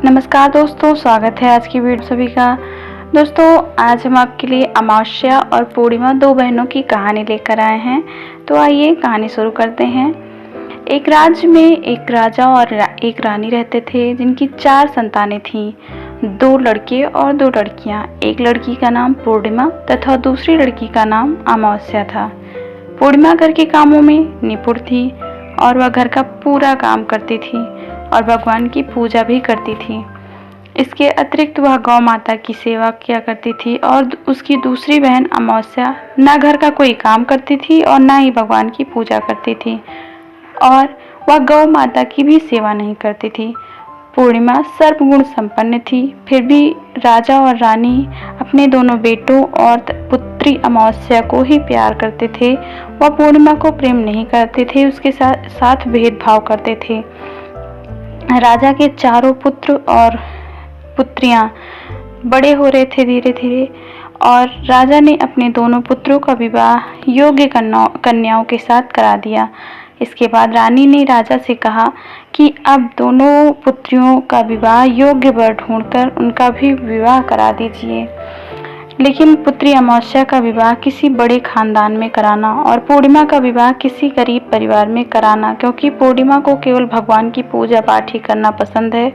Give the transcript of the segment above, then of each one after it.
नमस्कार दोस्तों, स्वागत है आज की वीडियो सभी का। दोस्तों, आज हम आपके लिए अमावस्या और पूर्णिमा दो बहनों की कहानी लेकर आए हैं। तो आइए कहानी शुरू करते हैं। एक राज्य में एक राजा और एक रानी रहते थे, जिनकी 4 संतानें थीं, 2 लड़के और 2 लड़कियां। एक लड़की का नाम पूर्णिमा तथा दूसरी लड़की का नाम अमावस्या था। पूर्णिमा घर के कामों में निपुण थी और वह घर का पूरा काम करती थी और भगवान की पूजा भी करती थी। इसके अतिरिक्त वह गौ माता की सेवा किया करती थी और उसकी दूसरी बहन अमावस्या न घर का कोई काम करती थी और न ही भगवान की पूजा करती थी और वह गौ माता की भी सेवा नहीं करती थी। पूर्णिमा सर्वगुण संपन्न थी, फिर भी राजा और रानी अपने दोनों बेटों और पुत्री अमावस्या को ही प्यार करते थे। वह पूर्णिमा को प्रेम नहीं करते थे, उसके साथ भेदभाव करते थे। राजा के चारों पुत्र और पुत्रियां बड़े हो रहे थे धीरे धीरे, और राजा ने अपने दोनों पुत्रों का विवाह योग्य कन्याओं के साथ करा दिया। इसके बाद रानी ने राजा से कहा कि अब दोनों पुत्रियों का विवाह योग्य वर ढूंढकर उनका भी विवाह करा दीजिए। लेकिन पुत्री अमावस्या का विवाह किसी बड़े खानदान में कराना और पूर्णिमा का विवाह किसी गरीब परिवार में कराना, क्योंकि पूर्णिमा को केवल भगवान की पूजा पाठ ही करना पसंद है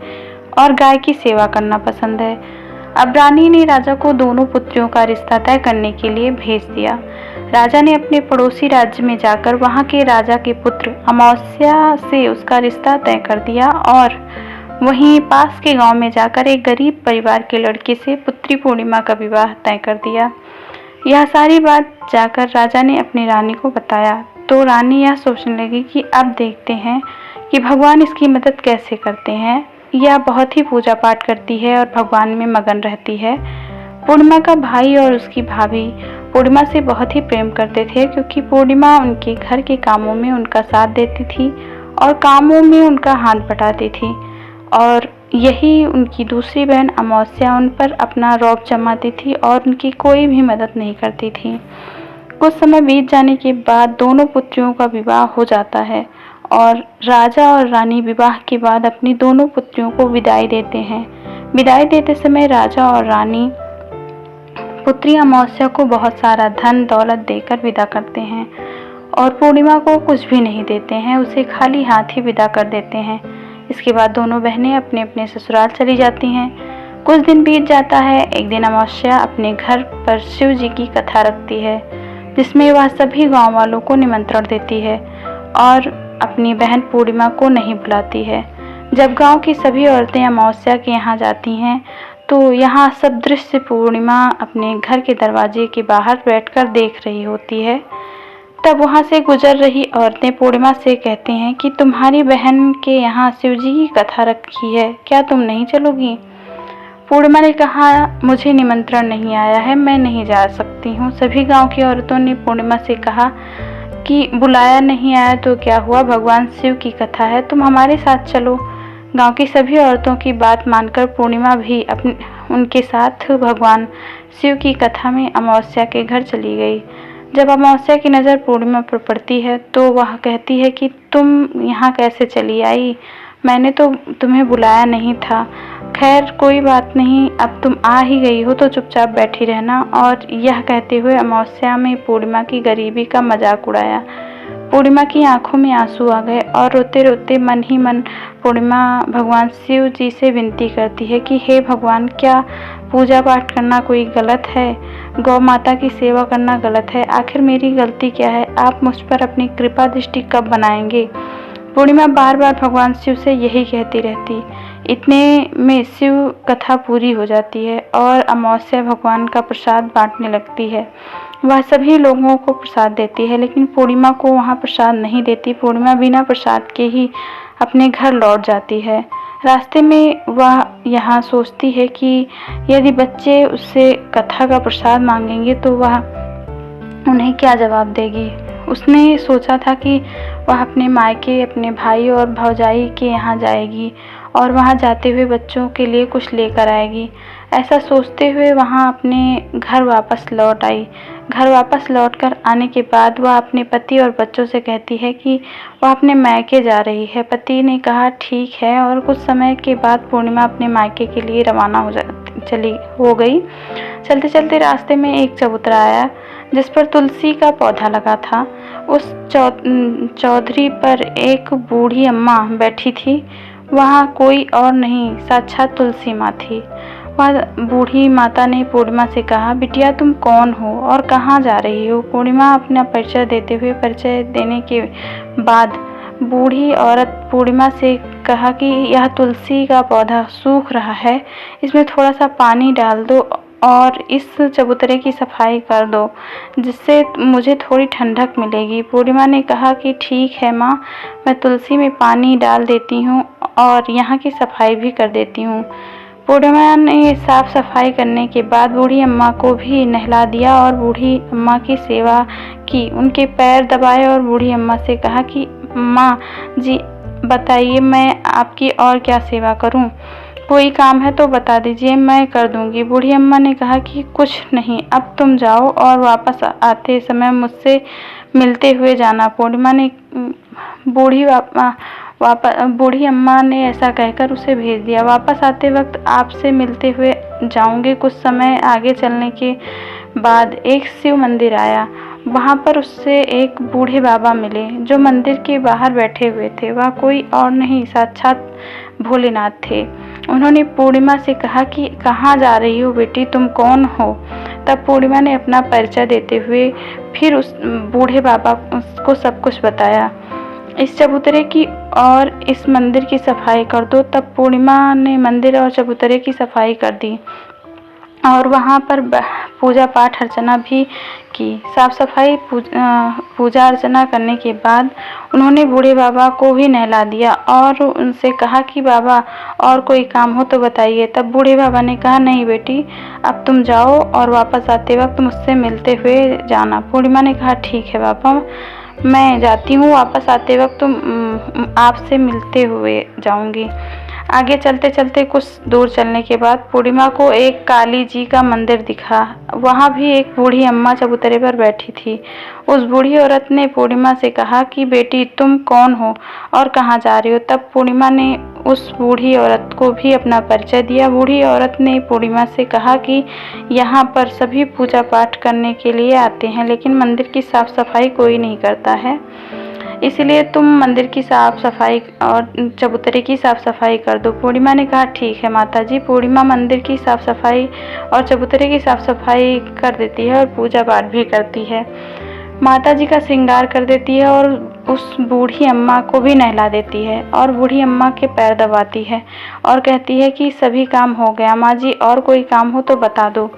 और गाय की सेवा करना पसंद है। अब रानी ने राजा को दोनों पुत्रियों का रिश्ता तय करने के लिए भेज दिया। राजा ने अपने पड़ोसी राज्य में जाकर वहां के राजा के पुत्र अमावस्या से उसका रिश्ता तय कर दिया और वहीं पास के गांव में जाकर एक गरीब परिवार के लड़के से पुत्री पूर्णिमा का विवाह तय कर दिया। यह सारी बात जाकर राजा ने अपनी रानी को बताया, तो रानी यह सोचने लगी कि अब देखते हैं कि भगवान इसकी मदद कैसे करते हैं। यह बहुत ही पूजा पाठ करती है और भगवान में मगन रहती है। पूर्णिमा का भाई और उसकी भाभी पूर्णिमा से बहुत ही प्रेम करते थे, क्योंकि पूर्णिमा उनके घर के कामों में उनका साथ देती थी और कामों में उनका हाथ बटाती थी, और यही उनकी दूसरी बहन अमावस्या उन पर अपना रौब जमाती थी और उनकी कोई भी मदद नहीं करती थी। कुछ समय बीत जाने के बाद दोनों पुत्रियों का विवाह हो जाता है और राजा और रानी विवाह के बाद अपनी दोनों पुत्रियों को विदाई देते हैं। विदाई देते समय राजा और रानी पुत्री अमावस्या को बहुत सारा धन दौलत देकर विदा करते हैं और पूर्णिमा को कुछ भी नहीं देते हैं, उसे खाली हाथ ही विदा कर देते हैं। इसके बाद दोनों बहनें अपने अपने ससुराल चली जाती हैं। कुछ दिन बीत जाता है। एक दिन अमावस्या अपने घर पर शिव जी की कथा रखती है, जिसमें वह सभी गांव वालों को निमंत्रण देती है और अपनी बहन पूर्णिमा को नहीं बुलाती है। जब गांव की सभी औरतें अमावस्या के यहाँ जाती हैं, तो यहाँ सब दृश्य पूर्णिमा अपने घर के दरवाजे के बाहर बैठकर देख रही होती है। तब वहाँ से गुजर रही औरतें पूर्णिमा से कहती हैं कि तुम्हारी बहन के यहाँ शिवजी की कथा रखी है, क्या तुम नहीं चलोगी? पूर्णिमा ने कहा, मुझे निमंत्रण नहीं आया है, मैं नहीं जा सकती हूँ। सभी गांव की औरतों ने पूर्णिमा से कहा कि बुलाया नहीं आया तो क्या हुआ, भगवान शिव की कथा है, तुम हमारे साथ चलो। गांव की सभी औरतों की बात मानकर पूर्णिमा भी उनके साथ भगवान शिव की कथा में अमावस्या के घर चली गई। जब अमावस्या की नज़र पूर्णिमा पर पड़ती है तो वह कहती है कि तुम यहाँ कैसे चली आई, मैंने तो तुम्हें बुलाया नहीं था। खैर कोई बात नहीं, अब तुम आ ही गई हो तो चुपचाप बैठी रहना। और यह कहते हुए अमावस्या में पूर्णिमा की गरीबी का मजाक उड़ाया। पूर्णिमा की आंखों में आंसू आ गए और रोते रोते मन ही मन पूर्णिमा भगवान शिव जी से विनती करती है कि हे भगवान, क्या पूजा पाठ करना कोई गलत है? गौ माता की सेवा करना गलत है? आखिर मेरी गलती क्या है? आप मुझ पर अपनी कृपा दृष्टि कब बनाएंगे? पूर्णिमा बार बार भगवान शिव से यही कहती रहती। इतने में शिव कथा पूरी हो जाती है और अमावस्या भगवान का प्रसाद बांटने लगती है। वह सभी लोगों को प्रसाद देती है, लेकिन पूर्णिमा को वहाँ प्रसाद नहीं देती। पूर्णिमा बिना प्रसाद के ही अपने घर लौट जाती है। रास्ते में वह यहाँ सोचती है कि यदि बच्चे उससे कथा का प्रसाद मांगेंगे तो वह उन्हें क्या जवाब देगी। उसने सोचा था कि वह अपने मायके, अपने भाई और भौजाई के यहाँ जाएगी और वहाँ जाते हुए बच्चों के लिए कुछ लेकर आएगी। ऐसा सोचते हुए वहाँ अपने घर वापस लौट आई। घर वापस लौटकर आने के बाद वह अपने पति और बच्चों से कहती है कि वह अपने मायके जा रही है। पति ने कहा ठीक है, और कुछ समय के बाद पूर्णिमा अपने मायके के लिए रवाना हो गई। चलते चलते रास्ते में एक चबूतरा आया जिस पर तुलसी का पौधा लगा था। उस चौधरी पर एक बूढ़ी अम्मा बैठी थी। वहाँ कोई और नहीं, साक्षात तुलसी माँ थी। वह बूढ़ी माता ने पूर्णिमा से कहा, बिटिया तुम कौन हो और कहाँ जा रही हो? पूर्णिमा अपना परिचय देने के बाद बूढ़ी औरत पूर्णिमा से कहा कि यह तुलसी का पौधा सूख रहा है, इसमें थोड़ा सा पानी डाल दो और इस चबूतरे की सफाई कर दो, जिससे मुझे थोड़ी ठंडक मिलेगी। पूर्णिमा ने कहा कि ठीक है माँ, मैं तुलसी में पानी डाल देती हूँ और यहाँ की सफाई भी कर देती हूँ। पूर्णिमा ने साफ सफाई करने के बाद बूढ़ी अम्मा को भी नहला दिया और बूढ़ी अम्मा की सेवा की, उनके पैर दबाए और बूढ़ी अम्मा से कहा कि माँ जी बताइए, मैं आपकी और क्या सेवा करूँ? कोई काम है तो बता दीजिए, मैं कर दूंगी। बूढ़ी अम्मा ने कहा कि कुछ नहीं, अब तुम जाओ और वापस आते समय मुझसे मिलते हुए जाना। पूर्णिमा ने बूढ़ी अम्मा ने ऐसा कहकर उसे भेज दिया। वापस आते वक्त आपसे मिलते हुए जाऊंगी। कुछ समय आगे चलने के बाद एक शिव मंदिर आया। वहाँ पर उससे एक बूढ़े बाबा मिले जो मंदिर के बाहर बैठे हुए थे। वह कोई और नहीं, साक्षात भोलेनाथ थे। उन्होंने पूर्णिमा से कहा कि कहाँ जा रही हो बेटी, तुम कौन हो? तब पूर्णिमा ने अपना परिचय देते हुए फिर उस बूढ़े बाबा को सब कुछ बताया। इस चबूतरे की और इस मंदिर की सफाई कर दो। तब पूर्णिमा ने मंदिर और चबूतरे की सफाई कर दी और वहाँ पर पूजा पाठ अर्चना भी की। साफ सफाई पूजा अर्चना करने के बाद उन्होंने बूढ़े बाबा को भी नहला दिया और उनसे कहा कि बाबा और कोई काम हो तो बताइए। तब बूढ़े बाबा ने कहा नहीं बेटी, अब तुम जाओ और वापस आते वक्त मुझसे मिलते हुए जाना। पूर्णिमा ने कहा ठीक है बाबा, मैं जाती हूँ, वापस आते वक्त आपसे मिलते हुए जाऊंगी। आगे चलते चलते कुछ दूर चलने के बाद पूर्णिमा को एक काली जी का मंदिर दिखा। वहाँ भी एक बूढ़ी अम्मा चबूतरे पर बैठी थी। उस बूढ़ी औरत ने पूर्णिमा से कहा कि बेटी तुम कौन हो और कहाँ जा रही हो? तब पूर्णिमा ने उस बूढ़ी औरत को भी अपना परिचय दिया। बूढ़ी औरत ने पूर्णिमा से कहा कि यहाँ पर सभी पूजा पाठ करने के लिए आते हैं, लेकिन मंदिर की साफ सफाई कोई नहीं करता है, इसलिए तुम मंदिर की साफ सफाई और चबूतरे की साफ सफाई कर दो। पूर्णिमा ने कहा ठीक है माता जी। पूर्णिमा मंदिर की साफ सफाई और चबूतरे की साफ सफाई कर देती है और पूजा पाठ भी करती है। माता जी का श्रृंगार कर देती है और उस बूढ़ी अम्मा को भी नहला देती है और बूढ़ी अम्मा के पैर दबाती है और कहती है कि सभी काम हो गया माँ जी, और कोई काम हो तो बता दो।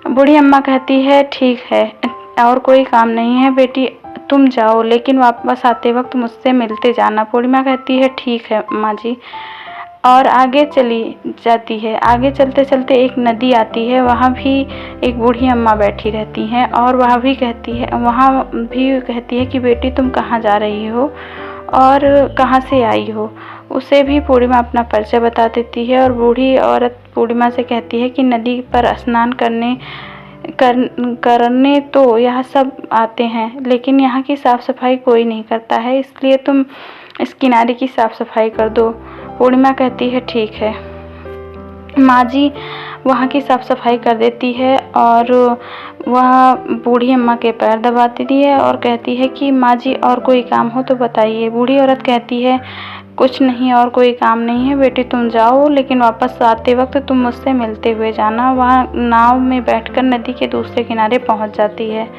बूढ़ी अम्मा कहती है ठीक है, और कोई काम नहीं है बेटी, तुम जाओ, लेकिन वापस आते वक्त मुझसे मिलते जाना। पूर्णिमा कहती है ठीक है माँ जी, और आगे चली जाती है। आगे चलते चलते एक नदी आती है। वहाँ भी एक बूढ़ी अम्मा बैठी रहती हैं और वहाँ भी कहती है कि बेटी तुम कहाँ जा रही हो और कहाँ से आई हो? उसे भी पूर्णिमा अपना परिचय बता देती है और बूढ़ी औरत पूर्णिमा से कहती है कि नदी पर स्नान करने तो यह सब आते हैं, लेकिन यहाँ की साफ़ सफाई कोई नहीं करता है, इसलिए तुम इस किनारे की साफ़ सफाई कर दो। पूर्णिमा कहती है ठीक है। माँ जी वहाँ की साफ़ सफाई कर देती है और वह बूढ़ी अम्मा के पैर दबाती है और कहती है कि माँ जी और कोई काम हो तो बताइए। बूढ़ी औरत कहती है कुछ नहीं, और कोई काम नहीं है बेटी, तुम जाओ, लेकिन वापस आते वक्त तुम मुझसे मिलते हुए जाना। वह नाव में बैठकर नदी के दूसरे किनारे पहुंच जाती है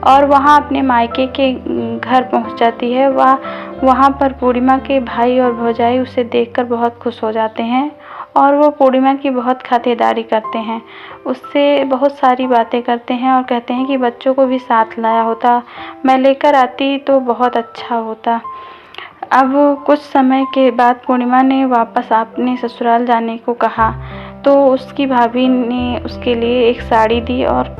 और वहां अपने मायके के घर पहुंच जाती है। वहां पर पूर्णिमा के भाई और भौजाई उसे देखकर बहुत खुश हो जाते हैं और वो पूर्णिमा की बहुत खातिरदारी करते हैं, उससे बहुत सारी बातें करते हैं और कहते हैं कि बच्चों को भी साथ लाया होता, मैं लेकर आती तो बहुत अच्छा होता। अब कुछ समय के बाद पूर्णिमा ने वापस अपने ससुराल जाने को कहा तो उसकी भाभी ने उसके लिए एक साड़ी दी और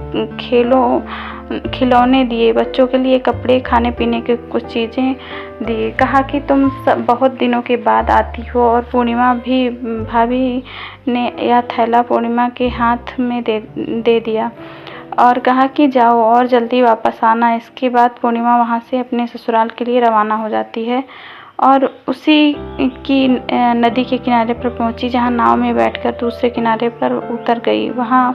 खिलौने दिए, बच्चों के लिए कपड़े, खाने पीने के कुछ चीज़ें दिए। कहा कि तुम सब बहुत दिनों के बाद आती हो। और पूर्णिमा भी भाभी ने यह थैला पूर्णिमा के हाथ में दे दिया और कहा कि जाओ और जल्दी वापस आना। इसके बाद पूर्णिमा वहाँ से अपने ससुराल के लिए रवाना हो जाती है और उसी की नदी के किनारे पर पहुंची जहां नाव में बैठकर दूसरे किनारे पर उतर गई। वहां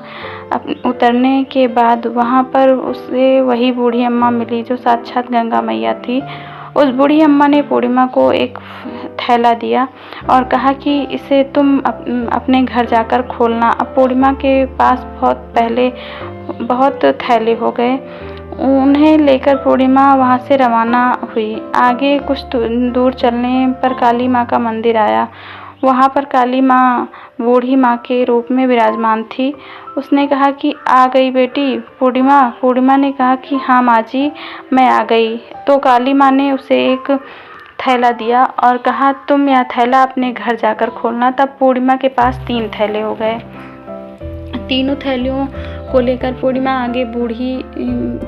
उतरने के बाद वहां पर उसे वही बूढ़ी अम्मा मिली जो साक्षात गंगा मैया थी। उस बूढ़ी अम्मा ने पूर्णिमा को एक थैला दिया और कहा कि इसे तुम अपने घर जाकर खोलना। अब पूर्णिमा के पास बहुत थैले हो गए। उन्हें लेकर पूर्णिमा वहाँ से रवाना हुई। आगे कुछ दूर चलने पर काली माँ का मंदिर आया। वहाँ पर काली माँ बूढ़ी माँ के रूप में विराजमान थी। उसने कहा कि आ गई बेटी पूर्णिमा। पूर्णिमा ने कहा कि हाँ माँ जी, मैं आ गई। तो काली माँ ने उसे एक थैला दिया और कहा तुम यह थैला अपने घर जाकर खोलना। तब पूर्णिमा के पास 3 थैले हो गए। तीनों थैलियों को लेकर पूर्णिमा आगे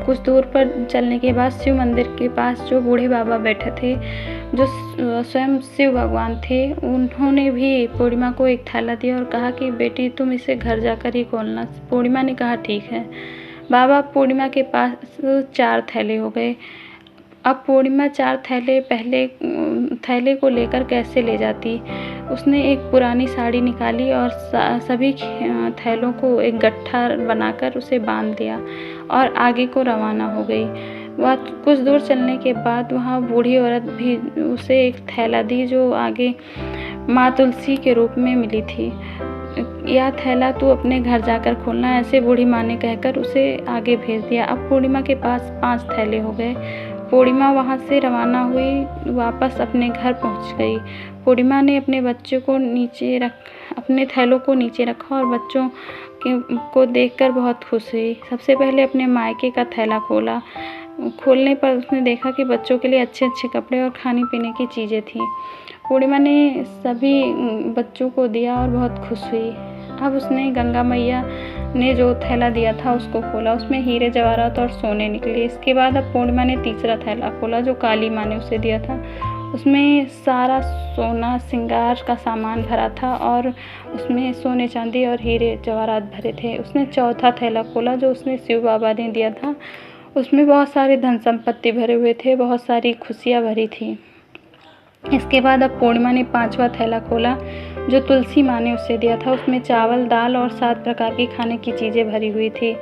कुछ दूर पर चलने के बाद शिव मंदिर के पास जो बूढ़े बाबा बैठे थे, जो स्वयं शिव भगवान थे, उन्होंने भी पूर्णिमा को एक थैला दिया और कहा कि बेटी तुम इसे घर जाकर ही खोलना। पूर्णिमा ने कहा ठीक है। बाबा पूर्णिमा के पास 4 थैले हो गए। अब पूर्णिमा 4 थैले को लेकर कैसे ले जाती। उसने एक पुरानी साड़ी निकाली और सभी थैलों को एक गट्ठा बनाकर उसे बांध दिया और आगे को रवाना हो गई। वह कुछ दूर चलने के बाद वहाँ बूढ़ी औरत भी उसे एक थैला दी जो आगे माँ तुलसी के रूप में मिली थी। यह थैला तू अपने घर जाकर खोलना, ऐसे बूढ़ी माँ ने कहकर उसे आगे भेज दिया। अब पूर्णिमा के पास 5 थैले हो गए। पूर्णिमा वहाँ से रवाना हुई, वापस अपने घर पहुँच गई। पूर्णिमा ने अपने थैलों को नीचे रखा और बच्चों को देखकर बहुत खुश हुई। सबसे पहले अपने मायके का थैला खोला। खोलने पर उसने देखा कि बच्चों के लिए अच्छे अच्छे कपड़े और खाने पीने की चीज़ें थीं। पूर्णिमा ने सभी बच्चों को दिया और बहुत खुश हुई। अब उसने गंगा मैया ने जो थैला दिया था उसको खोला। उसमें हीरे जवाहरात और सोने निकले। इसके बाद अब पूर्णिमा ने तीसरा थैला खोला जो काली माँ ने उसे दिया था। उसमें सारा सोना श्रृंगार का सामान भरा था और उसमें सोने चांदी और हीरे जवाहरात भरे थे। उसने चौथा थैला खोला जो उसने शिव बाबा ने दिया था। उसमें बहुत सारे धन संपत्ति भरे हुए थे, बहुत सारी खुशियाँ भरी थी। इसके बाद अब पूर्णिमा ने 5वां थैला खोला जो तुलसी माँ ने उसे दिया था। उसमें चावल, दाल और 7 प्रकार की खाने की चीज़ें भरी हुई थी।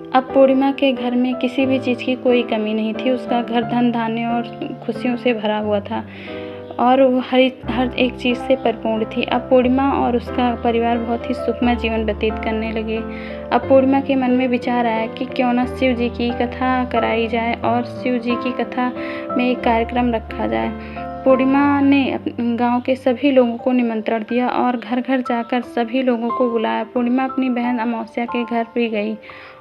अब पूर्णिमा के घर में किसी भी चीज़ की कोई कमी नहीं थी। उसका घर धन धान्य और खुशियों से भरा हुआ था और वो हर एक चीज़ से परिपूर्ण थी। अब पूर्णिमा और उसका परिवार बहुत ही सुखमय जीवन व्यतीत करने लगे। अब पूर्णिमा के मन में विचार आया कि क्यों न शिव जी की कथा कराई जाए और शिव जी की कथा में एक कार्यक्रम रखा जाए। पूर्णिमा ने गांव के सभी लोगों को निमंत्रण दिया और घर घर जाकर सभी लोगों को बुलाया। पूर्णिमा अपनी बहन अमावस्या के घर भी गई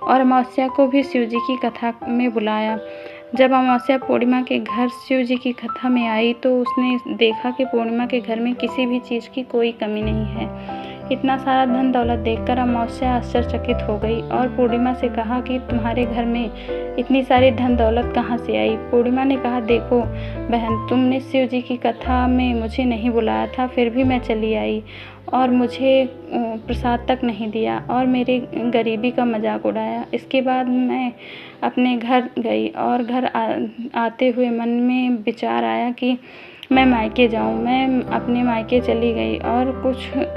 और अमावस्या को भी शिव जी की कथा में बुलाया। जब अमावस्या पूर्णिमा के घर शिव जी की कथा में आई तो उसने देखा कि पूर्णिमा के घर में किसी भी चीज़ की कोई कमी नहीं है। इतना सारा धन दौलत देखकर अमावस्या आश्चर्यचकित हो गई और पूर्णिमा से कहा कि तुम्हारे घर में इतनी सारी धन दौलत कहाँ से आई। पूर्णिमा ने कहा देखो बहन, तुमने शिव जी की कथा में मुझे नहीं बुलाया था, फिर भी मैं चली आई और मुझे प्रसाद तक नहीं दिया और मेरे गरीबी का मजाक उड़ाया। इसके बाद मैं अपने घर गई और घर आते हुए मन में विचार आया कि मैं मायके जाऊं। मैं अपने मायके चली गई और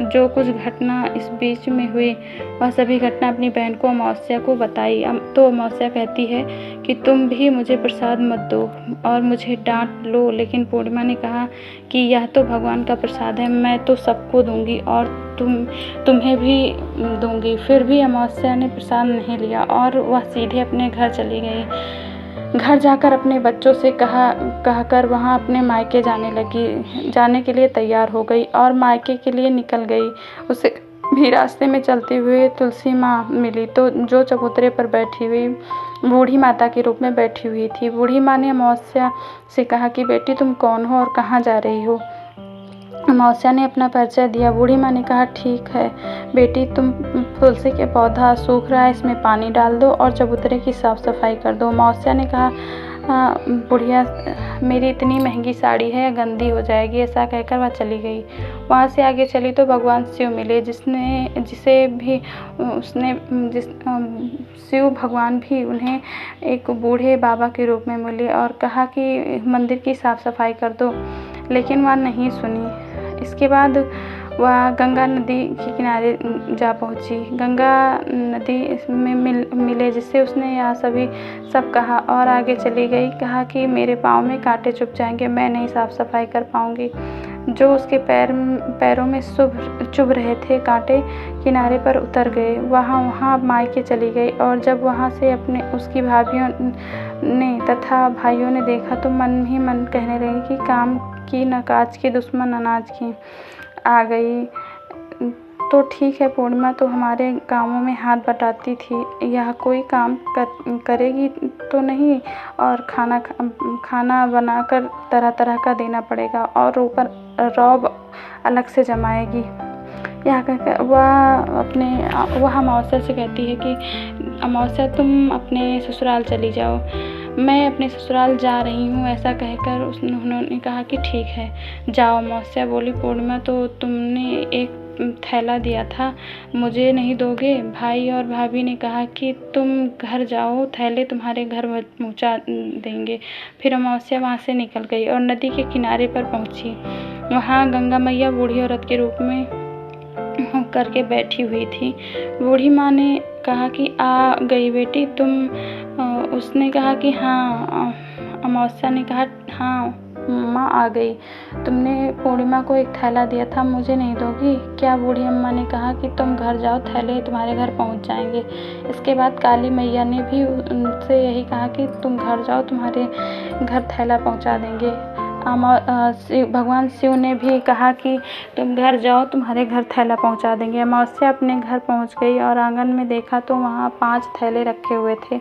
जो कुछ घटना इस बीच में हुई वह सभी घटना अपनी बहन को अमावस्या को बताई। तो अमावस्या कहती है कि तुम भी मुझे प्रसाद मत दो और मुझे डांट लो, लेकिन पूर्णिमा ने कहा कि यह तो भगवान का प्रसाद है, मैं तो सबको दूंगी और तुम्हें भी दूंगी। फिर भी अमावस्या ने प्रसाद नहीं लिया और वह सीधे अपने घर चली गई। घर जाकर अपने बच्चों से कहकर वहाँ अपने मायके जाने के लिए तैयार हो गई और मायके के लिए निकल गई। उसे भी रास्ते में चलते हुए तुलसी माँ मिली तो जो चबूतरे पर बैठी हुई बूढ़ी माता के रूप में बैठी हुई थी। बूढ़ी माँ ने अमावस्या से कहा कि बेटी तुम कौन हो और कहाँ जा रही हो। अमावस्या ने अपना परिचय दिया। बूढ़ी माँ ने कहा, ठीक है बेटी, तुम तुलसी के पौधा सूख रहा है, इसमें पानी डाल दो और चबूतरे की साफ सफाई कर दो। अमावस्या ने कहा, बुढ़िया, मेरी इतनी महंगी साड़ी है, गंदी हो जाएगी। ऐसा कहकर वह चली गई। वहाँ से आगे चली तो भगवान शिव मिले, शिव भगवान भी उन्हें एक बूढ़े बाबा के रूप में मिले और कहा कि मंदिर की साफ सफाई कर दो, लेकिन वह नहीं सुनी। इसके बाद वह गंगा नदी के किनारे जा पहुंची। गंगा नदी में मिले, जिससे उसने यह सब कहा और आगे चली गई। कहा कि मेरे पाँव में कांटे चुभ जाएंगे, मैं नहीं साफ सफाई कर पाऊंगी। जो उसके पैरों में चुभ रहे थे कांटे किनारे पर उतर गए। वहाँ मायके चली गई और जब वहाँ से उसकी भाभियों ने तथा भाइयों ने देखा तो मन ही मन कहने लगे कि काम की न काज की, दुश्मन अनाज की आ गई। तो ठीक है, पूर्णिमा तो हमारे गाँवों में हाथ बटाती थी, यह कोई काम करेगी तो नहीं, और खाना बनाकर तरह तरह का देना पड़ेगा और ऊपर रौब अलग से जमाएगी। यह कहकर वह अमावस्या से कहती है कि अमावस्या, तुम अपने ससुराल चली जाओ, मैं अपने ससुराल जा रही हूँ। ऐसा कहकर उन्होंने कहा कि ठीक है, जाओ। अमावस्या बोली, पूर्णिमा, तो तुमने एक थैला दिया था, मुझे नहीं दोगे? भाई और भाभी ने कहा कि तुम घर जाओ, थैले तुम्हारे घर पहुँचा देंगे। फिर अमावस्या वहाँ से निकल गई और नदी के किनारे पर पहुँची। वहाँ गंगा मैया बूढ़ी औरत के रूप में करके बैठी हुई थी। बूढ़ी माँ ने कहा कि आ गई बेटी तुम? उसने कहा कि हाँ। अमावस्या ने कहा, हाँ माँ आ गई, तुमने पूर्णिमा को एक थैला दिया था, मुझे नहीं दोगी क्या? बूढ़ी अम्मा ने कहा कि तुम घर जाओ, थैले तुम्हारे घर पहुँच जाएंगे। इसके बाद काली मैया ने भी उनसे यही कहा कि तुम घर जाओ, तुम्हारे घर थैला पहुँचा देंगे। भगवान शिव ने भी कहा कि तुम घर जाओ, तुम्हारे घर थैला पहुंचा देंगे। अमावस्या अपने घर पहुंच गई और आंगन में देखा तो वहां 5 थैले रखे हुए थे।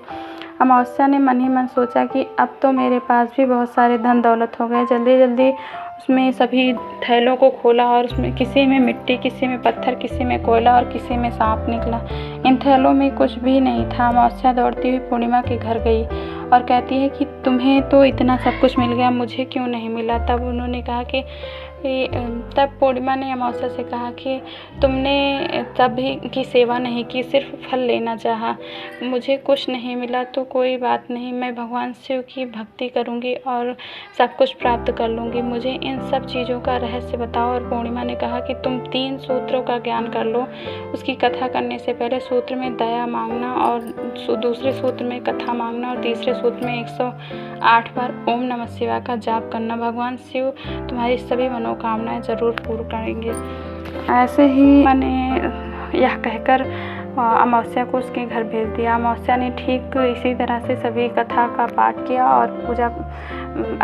अमावस्या ने मन ही मन सोचा कि अब तो मेरे पास भी बहुत सारे धन दौलत हो गए। जल्दी जल्दी उसमें सभी थैलों को खोला और उसमें किसी में मिट्टी, किसी में पत्थर, किसी में कोयला और किसी में सांप निकला। इन थैलों में कुछ भी नहीं था। अमावस्या दौड़ती हुई पूर्णिमा के घर गई और कहती है कि तुम्हें तो इतना सब कुछ मिल गया, मुझे क्यों नहीं मिला? तब उन्होंने कहा कि तब पूर्णिमा ने अमावस्या से कहा कि तुमने तभी की सेवा नहीं की, सिर्फ फल लेना चाहा, मुझे कुछ नहीं मिला तो कोई बात नहीं, मैं भगवान शिव की भक्ति करूंगी और सब कुछ प्राप्त कर लूँगी, मुझे इन सब चीज़ों का रहस्य बताओ। और पूर्णिमा ने कहा कि तुम 3 सूत्रों का ज्ञान कर लो। उसकी कथा करने से पहले सूत्र में दया मांगना और दूसरे सूत्र में कथा मांगना और तीसरे सूत्र में 108 बार ओम नमः शिवाय का जाप करना। भगवान शिव तुम्हारी सभी मनोकामनाएं जरूर पूर्ण करेंगे। ऐसे ही मैंने यह कहकर अमावस्या को उसके घर भेज दिया। अमावस्या ने ठीक इसी तरह से सभी कथा का पाठ किया और पूजा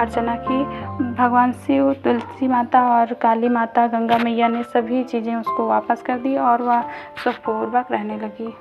अर्चना की। भगवान शिव, तुलसी माता और काली माता, गंगा मैया ने सभी चीज़ें उसको वापस कर दी और वह सुखपूर्वक रहने लगी।